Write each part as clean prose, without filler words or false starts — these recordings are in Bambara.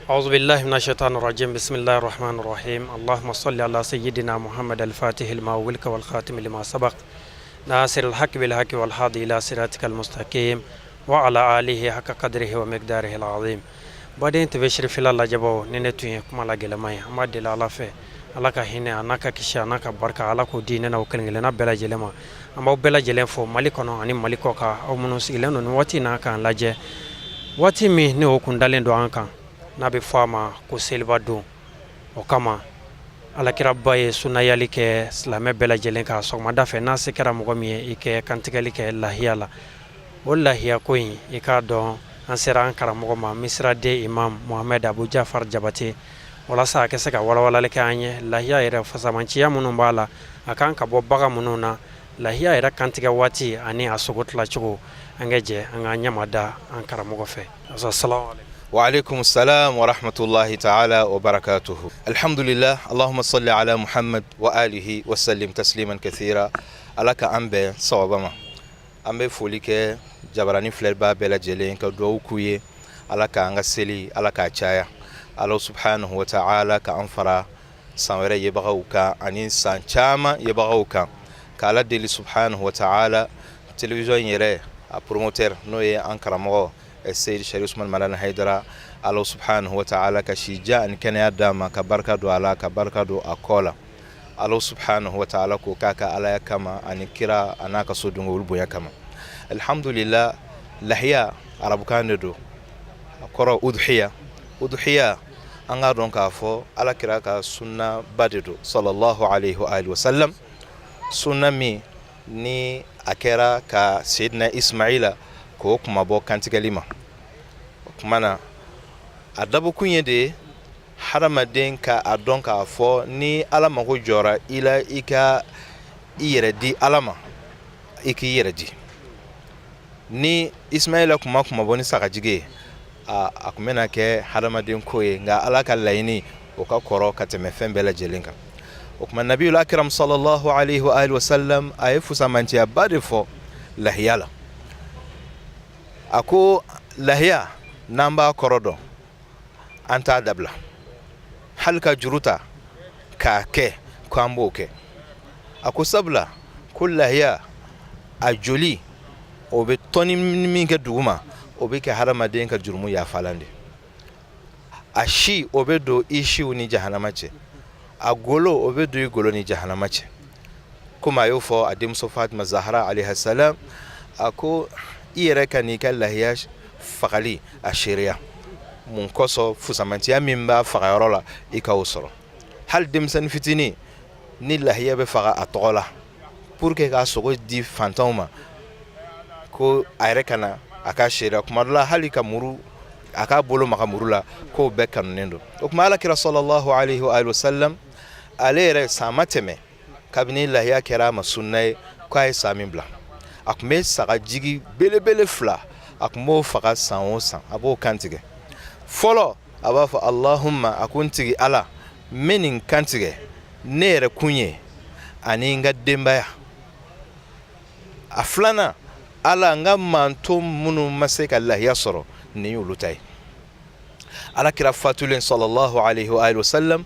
أعوذ بالله من الشيطان الرجيم بسم الله الرحمن الرحيم اللهم صل على سيدنا محمد الفاتح لما أغلق والخاتم لما سبق ناصر الحق بالحق والهادي إلى صراطك المستقيم وعلى آله حق قدره ومقداره العظيم بعدين تبشر في الله جبوا ننتوي كما لا جلماي أما دل على فه الله كهنا أناك كشيا أناك بركة على كوديننا وكلنا لنا بلا جلما أما بلا جلم فو مالكنا أني مالكوكا أو منوس إلى نواتي كان لاجه واتي مي نو كندالين دوانكا nabi fama ko selba do o kama ala kira baye sunna yali ke islamé bela jelen ka so ma dafe na se kera mo mi e ke kantigali ke lahiyala wallahi akoyi e ka don an sera an kara mo ma misra de imam Muhammad Abu Jafar Jabate wala sa ke se ka wala wala le kanye lahiya ere fasamanci ya munun bala akan ka bo baga mununa lahiya ere kantiga wati ani asogotla chugo angeje anga nyamada an kara mo fe assalamu alaikum. وعليكم السلام ورحمة الله تعالى وبركاته. الحمد لله اللهم صل على محمد وآله وسلم تسليما كثيرا. ألاك أمبي صوابما أمبي فوليك جبراني فلربا بلا جلين كدوو كوي ألاك أنغسلي ألاك أجايا الله سبحانه وتعالى كأنفرا سامري يبغوك أنين سانشاما يبغوك كالا ديلي سبحانه وتعالى تلفزيون يري أبروموتر نوي أنكرمو السيد الشريف عثمان مالان هيدرا الله سبحانه وتعالى كشجاع ان كان يدام كبركه دو على كبركه دو اكولا الله سبحانه وتعالى كوكاكا على كما ان كرا انا كسودون ولبو كما الحمد لله لهيا عرب كان دو اكرا اضحيه ان دون كافو على كرا كسنه بددو صلى الله عليه واله وسلم سنه مي ni akera ka Sayyidina Ismaila ko kuma bo kantigalima kuma adabu kunye de haramaden ka adon ka fo ni alama ko jora ila ika iyeredi alama iki yeredi ni Ismaila kuma boni saka jige akumena ke haramaden koye nga alaka laini o ka koro ka teme fembela jelinka kuma nabiyul akram sallallahu alaihi wa alihi wasallam ayifu samanti abade fo lahiyala ako lahiya namba korodo anta dabla halka juruta ka ke kwambo ke ako sabla kul lahiya ajoli obe toni minga duguma obe ke harama den ka jurmu ya falande ashi obe do ishi uni jahannama ce agolo obe do golo ni jahannama ce kuma yofo adim Fatima Zahra alaiha salam ako iyere kani lahiya fagali ashiria mun koso fusamanti amimba fagayrola ikawsoro hal dimsan fitini ni lahiya be faga atola pour que ka sogo di fantoma ko ayre kana aka shira kuma la halika muru aka bolo maka murula ko be kanendo kuma ala kira sallallahu alaihi wa alihi wasallam alere samateme kabini lahiya kira masunnay kai samimbla akme saka jigi bele fla akmo faga san abo kantige folo abafa Allahumma akuntigi ala menin kantige nere kunye ani nga dembaya aflana ala nga mantum munu maseka Allah yasro ni ulutai ala kira fatulen sallallahu alaihi wa alihi wasallam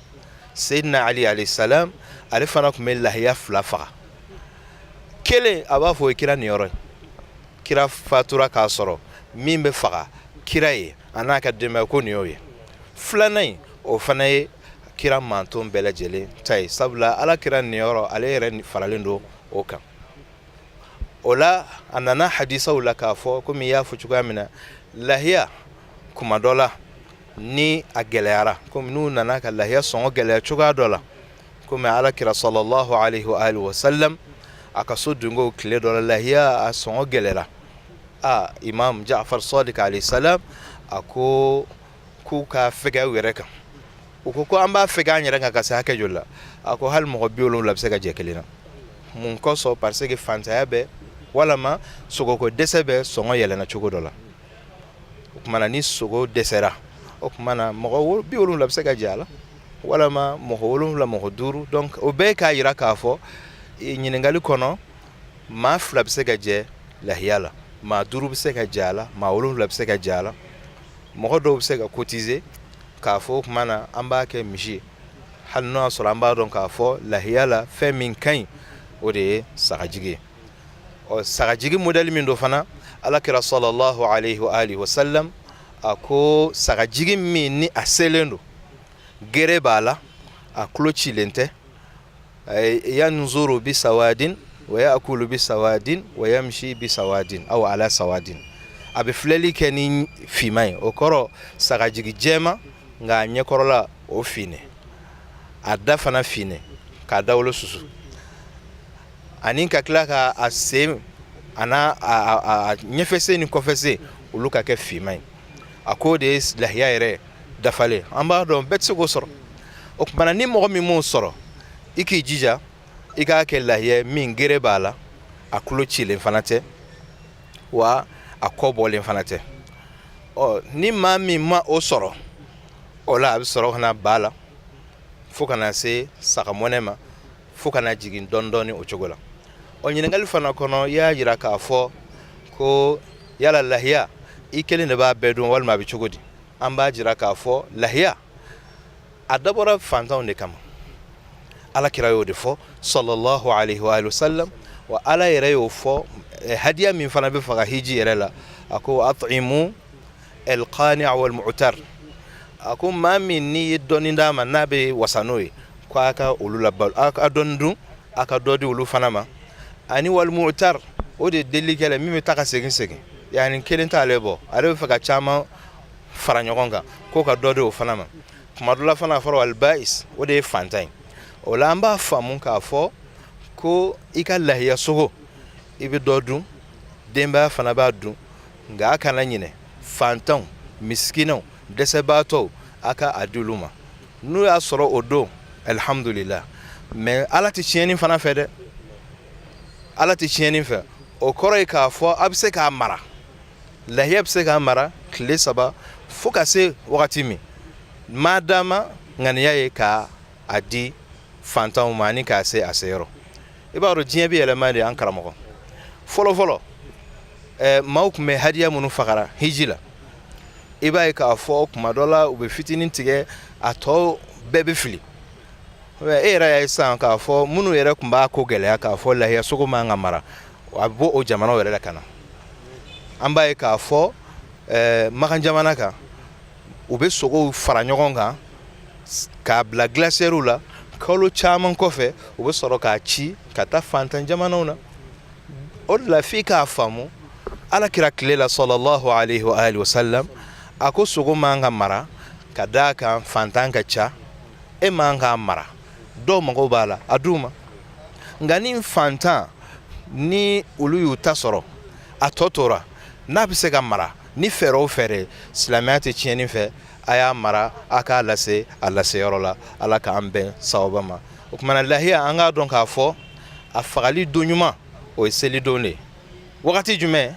sayyidina Ali alayhi salam alifana kumella yafla faga kele abafo kira nioro kira fatura ka soro mimbe faga kiraye anaka dema ko niyoye flanay o fanaye kira manton bela jele tay sabla ala kira nioro ale ren faralendo oka ola anana hadisa wala ka fo ko mi yafu chugamina lahiya kuma dola ni agelera ko nu nana ka lahiya songo gele chuga dola ko me ala kira sallallahu alaihi wa alihi wasallam akasudungo kile dola lahiya songo gelera imam Ja'far Sadiq alayhi salam ako ku ka fega wereka ko amba fega nyere ka sa haka jolla ako hal mo biolo labse ga jekelina mun koso parce que fanta be wala ma sogo ko desebe songo yelena chugo dola kuma ni sogo desera kuma na mo biolo labse ga jala wala ma mo wolo la mo duru donc o be ka yira ka fo nyinengali kono ma flabse ga je la hiyala maa 5 bɛ se ka jɛ a la maa 7 bɛ se ka jɛ a la mɔgɔ dɔw bɛ se ka cotiser k'a fɔ o kuma na an b'a kɛ misi hali n'o y'a sɔrɔ an b'a dɔn k'a fɔ lahiya la fɛn min ka ɲi o de ye sagajigi ye sagajigi modèle min do fana alakira sallallahu alayhi wa alihi wa sallam a ko sagajigi min ni a selen do gere b'a la a tulo cilen tɛ yanzuru bi sawadin wa ya'kulu bi sawadin wa yamshi bi sawadin aw ala sawadin a bɛ filɛli kɛ ni finman ye o kɔrɔ sagajigi jɛma nka a ɲɛkɔrɔla o fine a da fana fine k'a dawolo susu ani ka tila ka a sen a ɲɛfɛsen ni kɔfɛsen olu ka kɛ finman ye a ko de ye lahiya yɛrɛ dafalen an b'a dɔn bɛɛ tɛ se k'o sɔrɔ o kumana ni mɔgɔ min m'o sɔrɔ i k'i jija i k'a kɛ lahiya min gere b'a la a tulo cilen fana tɛ wa a kɔ bɔlen fana tɛ ni maa min ma o sɔrɔ o la a bɛ sɔrɔ ka na ba la fo kana se sagamɔnɛ ma fo kana jigin dɔɔni o cogo la ɲininkali fana kɔnɔ i y'a jira k'a fɔ ko yala lahiya i kelen de b'a bɛɛ dɔn walima a bɛ cogo di an b'a jira k'a fɔ lahiya a dabɔra fantanw de kama alakira y'o de fɔ sallallahu alayhi wa sallam wa ala yɛrɛ y'o fɔ hadiya min fana bɛ faga hiji yɛrɛ la a ko at'imu al-qani' wal-mu'tar a ko maa min n'i ye dɔɔni d'a ma n'a bɛ wasa n'o ye ko a ka olu labalo a ka dɔɔni dun a ka dɔ di olu fana ma ani wal-mu'tar o de delikɛla min bɛ taa ka segin yani kelen t'ale bɔ ale bɛ fɛ ka caman fara ɲɔgɔn kan ko ka dɔ di o fana ma kuma dɔ la fana a fɔra al-ba'is o de ye fantan ye o la an b'a faamu k'a fɔ ko i ka lahiya sogo i bɛ dɔ dun denbaya fana b'a dun nka a kana ɲinɛ fantanw miskinaw dɛsɛbaatɔw a ka a di olu ma n'o y'a sɔrɔ o don alhamdulillah mais ala tɛ tiɲɛni fana fɛ dɛ ala tɛ tiɲɛni fɛ o kɔrɔ ye k'a fɔ a bɛ se k'a mara lahiya bɛ se k'a mara tile 3 fo ka se wagati min madama ŋaniya ye k'a di fantanw ma ani k'a se a seyɔrɔ i b'a dɔn diɲɛ bɛ yɛlɛma de an karamɔgɔ fɔlɔ maaw tun bɛ hadiya minnu fagara hiji la i b'a ye k'a fɔ kuma dɔ la u bɛ fitinin tigɛ a tɔ bɛɛ bɛ fili e yɛrɛ y'a ye sisan k'a fɔ minnu yɛrɛ tun b'a ko gɛlɛya k'a fɔ lahiya sogo man ka mara a bɛ bɔ o jamanaw yɛrɛ la ka na an b'a ye k'a fɔ Makan jamana kan u bɛ sogow fara ɲɔgɔn kan k'a bila glaciɛriw la kalo caman kɔfɛ u bɛ sɔrɔ k'a ci ka taa fantan jamanaw na o de la f'i k'a faamu alakira tile la sallallahu alayhi wa alihi wa sallam a ko sogo man ka mara ka d'a kan fantan ka ca e man ka mara dɔw mago b'a la a d'u ma nka ni fantan ni olu y'u ta sɔrɔ a tɔ tora n'a bɛ se ka mara ni fɛɛrɛ o fɛɛrɛ silamɛya tɛ tiɲɛni fɛ a y'a mara a k'a lase a laseyɔrɔ la ala k'an bɛn sababa ma o kumana lahiya an k'a dɔn k'a fɔ a fagali don ɲuman o ye selidon de ye wagati jumɛn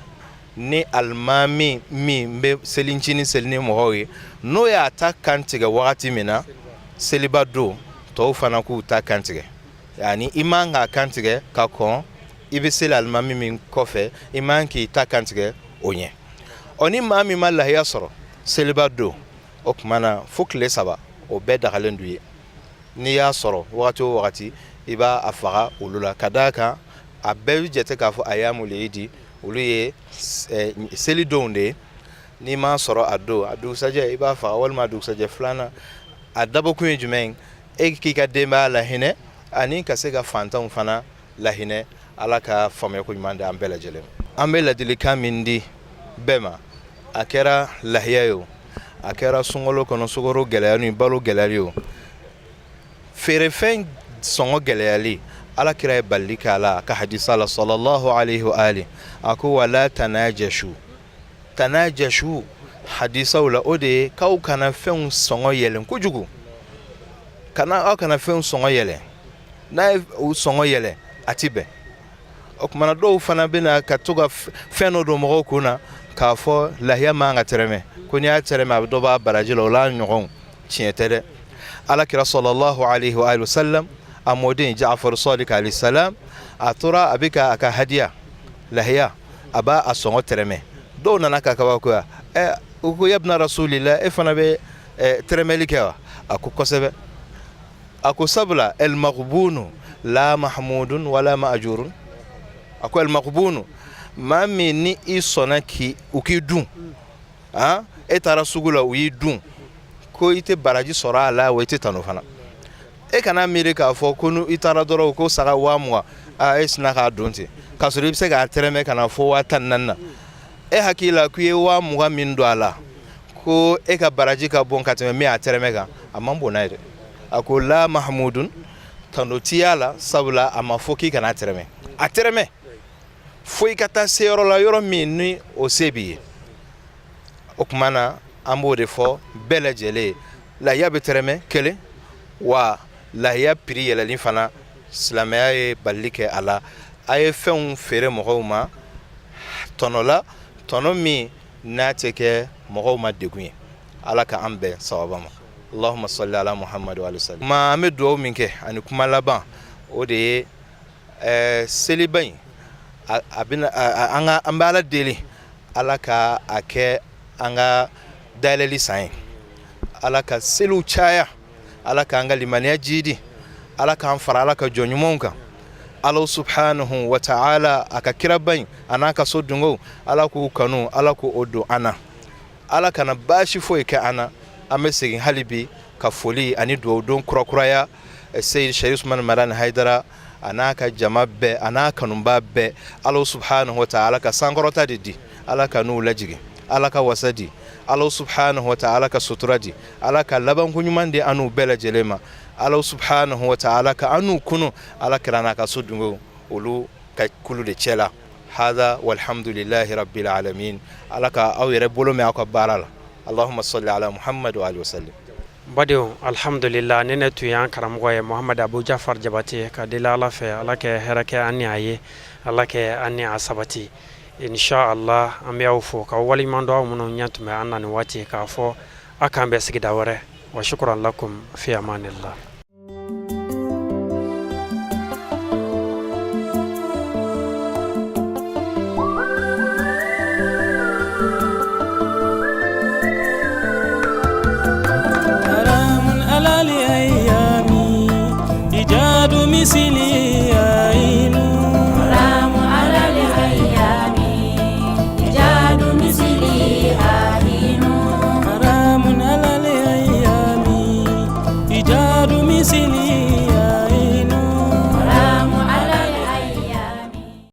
ni alimami min bɛ selincini seli ni mɔgɔw ye n'o y'a ta kan tigɛ wagati min na seliba don tɔw fana k'u ta kan tigɛ yani i man k'a kan tigɛ ka kɔn i bɛ seli alimami min kɔfɛ i man k'i ta kan tigɛ o ɲɛ ni maa min ma lahiya sɔrɔ seliba don o kumana fo tile 3 o bɛɛ dagalen du ye n'i y'a sɔrɔ wagati o wagati i b'a a faga olu la ka d'a kan a bɛɛ bɛ jate k'a fɔ ayamul idi olu ye selidonw de ye n'i m'a sɔrɔ a don a dugusajɛ i b'a faga walima a dugusajɛ filanan a dabɔkun ye jumɛn e k'i ka denbaya lahinɛ ani ka se ka fantanw fana lahinɛ ala ka faamuyako ɲuman di an bɛɛ lajɛlen an bɛ ladilikan min di bɛɛ ma a kɛra lahiya ye o a kɛra sunkalo kɔnɔ sukaro gɛlɛyali balo gɛlɛyali o feerefɛn sɔngɔ gɛlɛyali ala kira ye balili k'a la a ka hadisa la sallallahu alayhi wa alihi a ko wala tanajashu hadisaw la o de ye k'aw kana fɛnw sɔngɔ yɛlɛn kojugu aw kana fɛnw sɔngɔ yɛlɛn n'a ye u sɔngɔ yɛlɛn a ti bɛn o kumana dɔw fana bɛna ka to ka fɛn dɔ don mɔgɔw kun na k'a fɔ lahiya man ka tɛrɛmɛ ko n'i y'a tɛrɛmɛ a bɛ dɔ b'a baraji la o la ɲɔgɔn tiɲɛ tɛ dɛ alakira sallallahu alayhi wa sallam a mɔden Ja'far Sadiq alayhi salam a tora a bɛ ka a ka hadiya lahiya aba a sɔngɔ tɛrɛmɛ dɔw nana k'a kaba ko u ko yabna rasulillah e fana bɛ tɛrɛmɛli kɛ wa a ko kosɛbɛ a ko sabula el maghbunu la mahmudun wala ma'jurun a ko el maghbunu maa min ni i sɔnna u k'i dun e taara sugu la u y'i dun ko i tɛ baraji sɔrɔ a la wa i tɛ tanu fana e kana miiri k'a fɔ ko i taara dɔrɔn ko saga 20,000 e sina k'a dun ten k'a sɔrɔ i bɛ se k'a tɛrɛmɛ ka na fɔ 14,000 na e hakili la k'i ye 20,000 min don a la ko e ka baraji ka bon ka tɛmɛ min a tɛrɛmɛ kan a man bon n'a ye dɛ a ko la mahmudun tano ti y'a la sabula a ma fɔ k'i kana tɛrɛmɛ a tɛrɛmɛ fo i ka taa se yɔrɔ la yɔrɔ min ni o se b'i ye o tuma na an b'o de fɔ bɛɛ lajɛlen lahiya bɛ tɛrɛmɛ kelen wa lahiya prix yɛlɛli fana silamɛya ye balili kɛ a la a ye fɛnw feere mɔgɔw ma tɔnɔ la tɔnɔ min n'a tɛ kɛ mɔgɔw ma degun ye ala ka an bɛn sawaba ma Allahumma salli ala Muhammad wa sallam ma an bɛ dugawu min kɛ ani kuma laban o de ye seliba in an bɛ ala deli ala ka a kɛ an ka dayɛlɛli san ye ala ka seliw caya ala ka an ka limaniya jidi ala k'an fara ala ka jɔn ɲumanw kan ala subhanahu wa ta'ala a ka kira ba in a n'a ka so dungow ala k'u kanu ala k'o don an na ala kana baasi foyi kɛ an na an bɛ segin hali bi ka foli ani dugawu don kurakuraya Seyid Sharif Usman Marani Haidara a n'a ka jama bɛɛ a n'a kanuba bɛɛ ala subhanahu wa ta'ala ka sankɔrɔta de di ala ka n'u lajigin ala ka wasa di ala subhanahu wa ta'ala ka sutura di ala ka labanko ɲuman di an n'u bɛɛ lajɛlen ma ala subhanahu wa ta'ala ka an n'u kunu ala kɛra n'a ka so dungo olu ka kulu de cɛ la hada walhamdulillahi rabbil alamin ala ka aw yɛrɛ bolo mɛn aw ka baara la Allahumma salli ala Muhammad wa alihi wa sallim badenw alhamdulillah ne ne tun y'an karamɔgɔ ye Muhamad Abu Jafar Jabate ka deli ala fɛ ala kɛ hɛrɛ kɛ an ni a ye ala kɛ an ni a sabati inshallah an bɛ aw fo ka waliɲuman dɔn aw minnu ɲɛ tun bɛ an na nin waati k'a fɔ a k'an bɛ sigida wɛrɛ wa shukran lakum fi amanillah